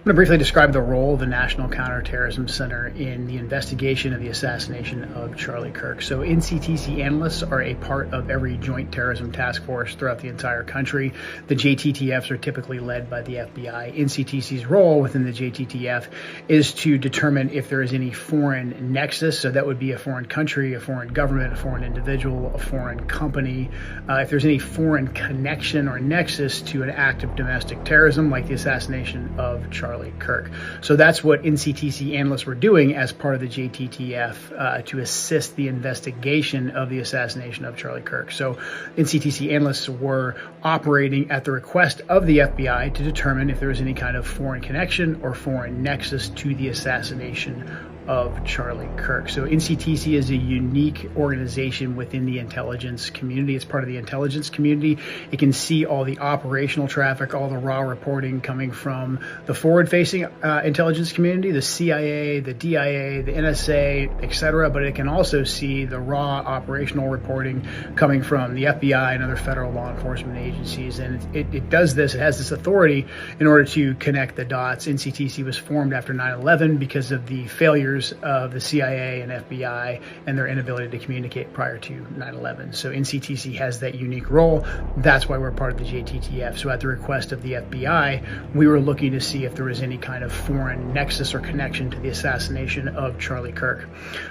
I'm going to briefly describe the role of the National Counterterrorism Center in the investigation of the assassination of Charlie Kirk. So NCTC analysts are a part of every joint terrorism task force throughout the entire country. The JTTFs are typically led by the FBI. NCTC's role within the JTTF is to determine if there is any foreign nexus. So that would be a foreign country, a foreign government, a foreign individual, a foreign company. If there's any foreign connection or nexus to an act of domestic terrorism, like the assassination of Charlie Kirk. So that's what NCTC analysts were doing as part of the JTTF to assist the investigation of the assassination of Charlie Kirk. So NCTC analysts were operating at the request of the FBI to determine if there was any kind of foreign connection or foreign nexus to the assassination of Charlie Kirk. So NCTC is a unique organization within the intelligence community. It's part of the intelligence community. It can see all the operational traffic, all the raw reporting coming from the forward-facing intelligence community, the CIA, the DIA, the NSA, etc. But it can also see the raw operational reporting coming from the FBI and other federal law enforcement agencies. And it does this, it has this authority in order to connect the dots. NCTC was formed after 9/11 because of the failures of the CIA and FBI and their inability to communicate prior to 9/11. So NCTC has that unique role. That's why we're part of the JTTF. So at the request of the FBI, we were looking to see if there was any kind of foreign nexus or connection to the assassination of Charlie Kirk.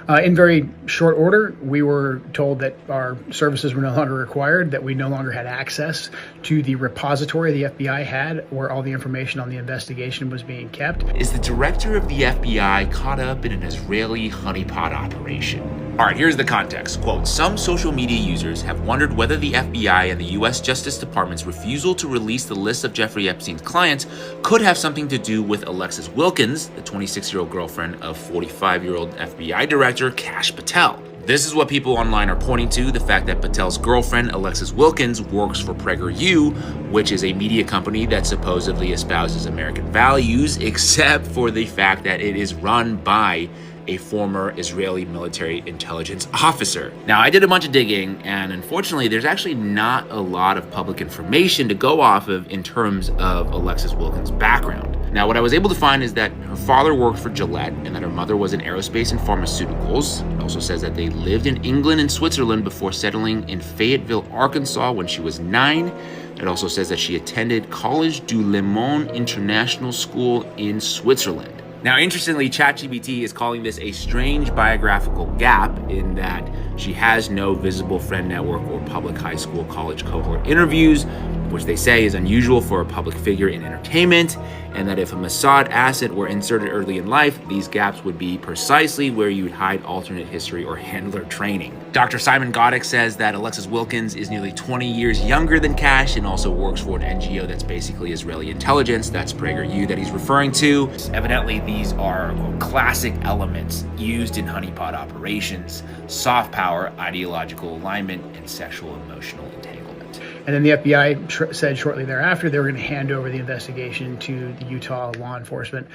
In very short order, we were told that our services were no longer required, that we no longer had access to the repository the FBI had where all the information on the investigation was being kept. Is the director of the FBI caught up in an Israeli honeypot operation? All right, here's the context. Quote, some social media users have wondered whether the FBI and the U.S. Justice Department's refusal to release the list of Jeffrey Epstein's clients could have something to do with Alexis Wilkins, the 26-year-old girlfriend of 45-year-old FBI Director Kash Patel. This is what people online are pointing to, the fact that Patel's girlfriend, Alexis Wilkins, works for PragerU, which is a media company that supposedly espouses American values, except for the fact that it is run by a former Israeli military intelligence officer. Now, I did a bunch of digging, and unfortunately, there's actually not a lot of public information to go off of in terms of Alexis Wilkins' background. Now, what I was able to find is that her father worked for Gillette and that her mother was in aerospace and pharmaceuticals. It also says that they lived in England and Switzerland before settling in Fayetteville, Arkansas when she was 9. It also says that she attended Collège du Le Monde International School in Switzerland. Now, interestingly, ChatGPT is calling this a strange biographical gap in that she has no visible friend network or public high school college cohort interviews, which they say is unusual for a public figure in entertainment, and that if a Mossad asset were inserted early in life, these gaps would be precisely where you would hide alternate history or handler training. Dr. Simon Goddick says that Alexis Wilkins is nearly 20 years younger than Kash and also works for an NGO that's basically Israeli intelligence. That's PragerU that he's referring to. Evidently, these are classic elements used in honeypot operations: soft power, ideological alignment, and sexual emotional entanglement. And then the FBI said shortly thereafter they were going to hand over the investigation to the Utah law enforcement.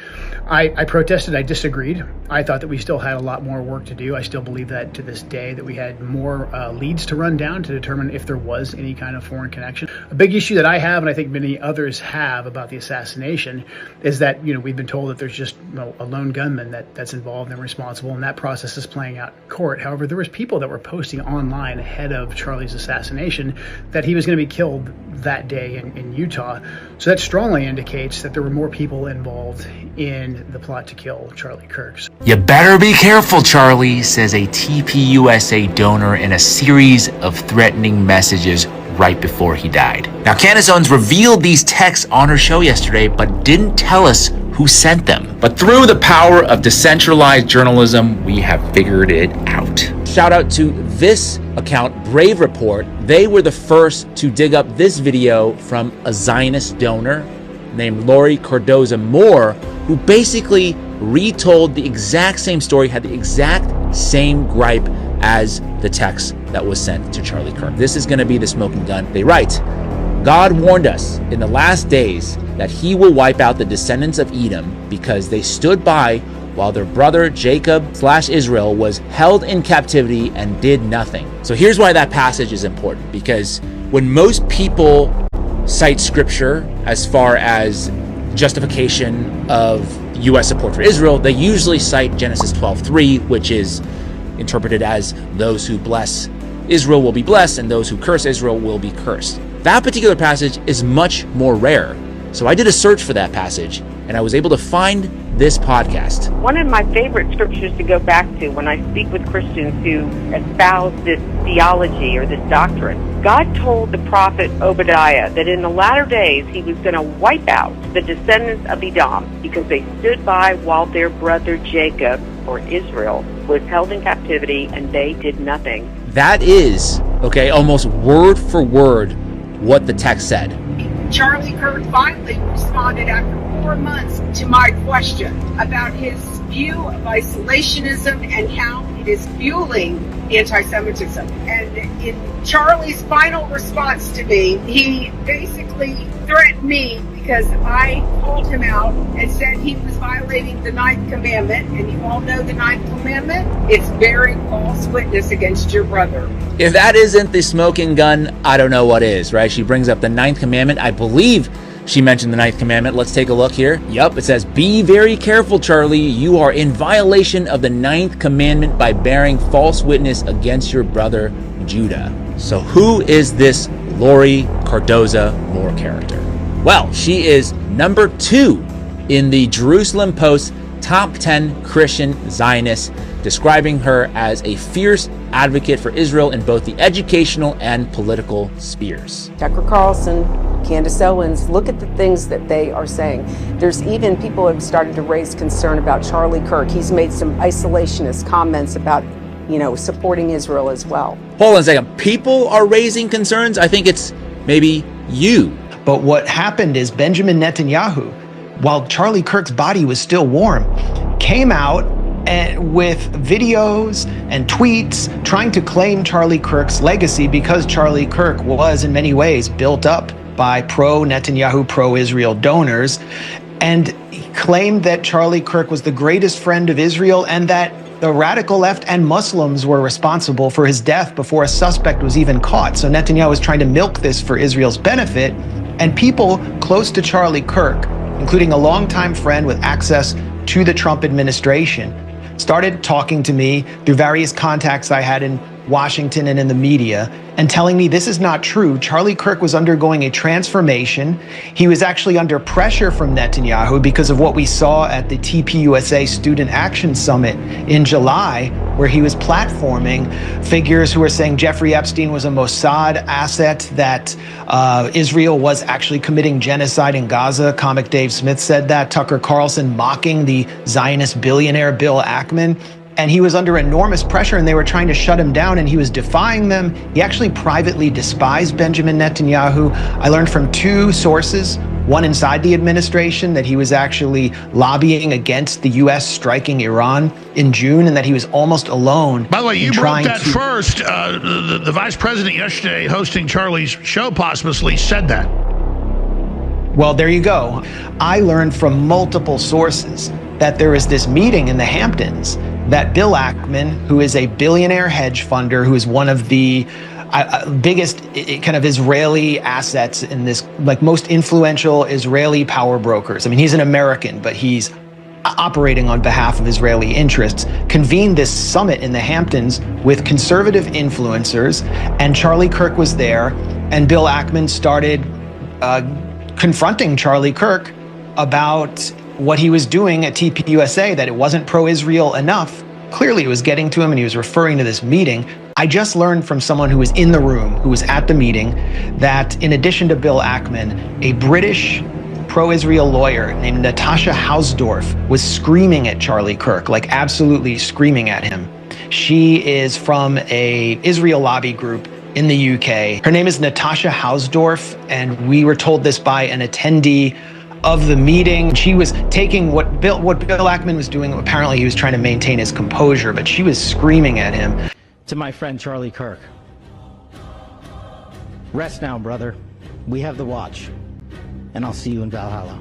I protested. I disagreed. I thought that we still had a lot more work to do. I still believe that to this day, that we had more leads to run down to determine if there was any kind of foreign connection. A big issue that I have, and I think many others have about the assassination, is that we've been told that there's just a lone gunman that's involved and responsible, and that process is playing out in court. However, there was people that were posting online ahead of Charlie's assassination that he was going to be killed that day in Utah. So that strongly indicates that there were more people involved in the plot to kill Charlie Kirk. You better be careful, Charlie, says a TPUSA donor in a series of threatening messages right before he died. Now, Candace Owens revealed these texts on her show yesterday, but didn't tell us who sent them. But through the power of decentralized journalism, we have figured it out. Shout out to this account, Brave Report. They were the first to dig up this video from a Zionist donor named Lori Cardoza Moore, who basically retold the exact same story, had the exact same gripe as the text that was sent to Charlie Kirk. This is going to be the smoking gun. They write, God warned us in the last days that he will wipe out the descendants of Edom because they stood by while their brother Jacob/Israel was held in captivity and did nothing. So here's why that passage is important, because when most people cite scripture as far as justification of U.S. support for Israel, they usually cite Genesis 12:3, which is interpreted as those who bless Israel will be blessed and those who curse Israel will be cursed. That particular passage is much more rare. So I did a search for that passage, and I was able to find this podcast. One of my favorite scriptures to go back to when I speak with Christians who espouse this theology or this doctrine, God told the prophet Obadiah that in the latter days he was going to wipe out the descendants of Edom because they stood by while their brother Jacob, or Israel, was held in captivity and they did nothing. That is, almost word for word what the text said. Charlie Kirk finally responded after 4 months to my question about his view of isolationism and how it is fueling anti-Semitism. And in Charlie's final response to me, he basically threatened me because I called him out and said he was violating the 9th commandment. And you all know the 9th commandment? It's bearing false witness against your brother. If that isn't the smoking gun, I don't know what is, right? She brings up the 9th commandment. I believe she mentioned the 9th commandment. Let's take a look here. Yup, it says, "Be very careful, Charlie. You are in violation of the 9th commandment by bearing false witness against your brother Judah." So who is this Lori Cardoza Moore character? Well, she is number 2 in the Jerusalem Post's top 10 Christian Zionists, describing her as a fierce advocate for Israel in both the educational and political spheres. Tucker Carlson, Candace Owens, look at the things that they are saying. There's even people who have started to raise concern about Charlie Kirk. He's made some isolationist comments about, supporting Israel as well. Hold on a second. People are raising concerns? I think it's maybe you. But what happened is Benjamin Netanyahu, while Charlie Kirk's body was still warm, came out and with videos and tweets trying to claim Charlie Kirk's legacy because Charlie Kirk was in many ways built up by pro-Netanyahu, pro-Israel donors, and he claimed that Charlie Kirk was the greatest friend of Israel and that the radical left and Muslims were responsible for his death before a suspect was even caught. So Netanyahu was trying to milk this for Israel's benefit, and people close to Charlie Kirk, including a longtime friend with access to the Trump administration, started talking to me through various contacts I had in Washington and in the media and telling me this is not true. Charlie Kirk was undergoing a transformation. He was actually under pressure from Netanyahu because of what we saw at the TPUSA Student Action Summit in July, where he was platforming figures who were saying Jeffrey Epstein was a Mossad asset, that Israel was actually committing genocide in Gaza. Comic Dave Smith said that. Tucker Carlson mocking the Zionist billionaire Bill Ackman. And he was under enormous pressure and they were trying to shut him down and he was defying them. He actually privately despised Benjamin Netanyahu. I learned from 2 sources, one inside the administration, that he was actually lobbying against the U.S. striking Iran in June and that he was almost alone. By the way, you broke that first. The vice president yesterday hosting Charlie's show posthumously said that. Well, there you go. I learned from multiple sources that there is this meeting in the Hamptons that Bill Ackman, who is a billionaire hedge funder, who is one of the biggest kind of Israeli assets in this, like most influential Israeli power brokers. I mean, he's an American, but he's operating on behalf of Israeli interests, convened this summit in the Hamptons with conservative influencers, and Charlie Kirk was there, and Bill Ackman started confronting Charlie Kirk about what he was doing at TPUSA, that it wasn't pro-Israel enough. Clearly it was getting to him and he was referring to this meeting. I just learned from someone who was in the room, who was at the meeting, that in addition to Bill Ackman, a British pro-Israel lawyer named Natasha Hausdorff was screaming at Charlie Kirk, like absolutely screaming at him. She is from a Israel lobby group in the UK. Her name is Natasha Hausdorff, and we were told this by an attendee of the meeting. She was taking what Bill Ackman was doing. Apparently he was trying to maintain his composure, but she was screaming at him. To my friend Charlie Kirk, rest now, brother. We have the watch, and I'll see you in Valhalla.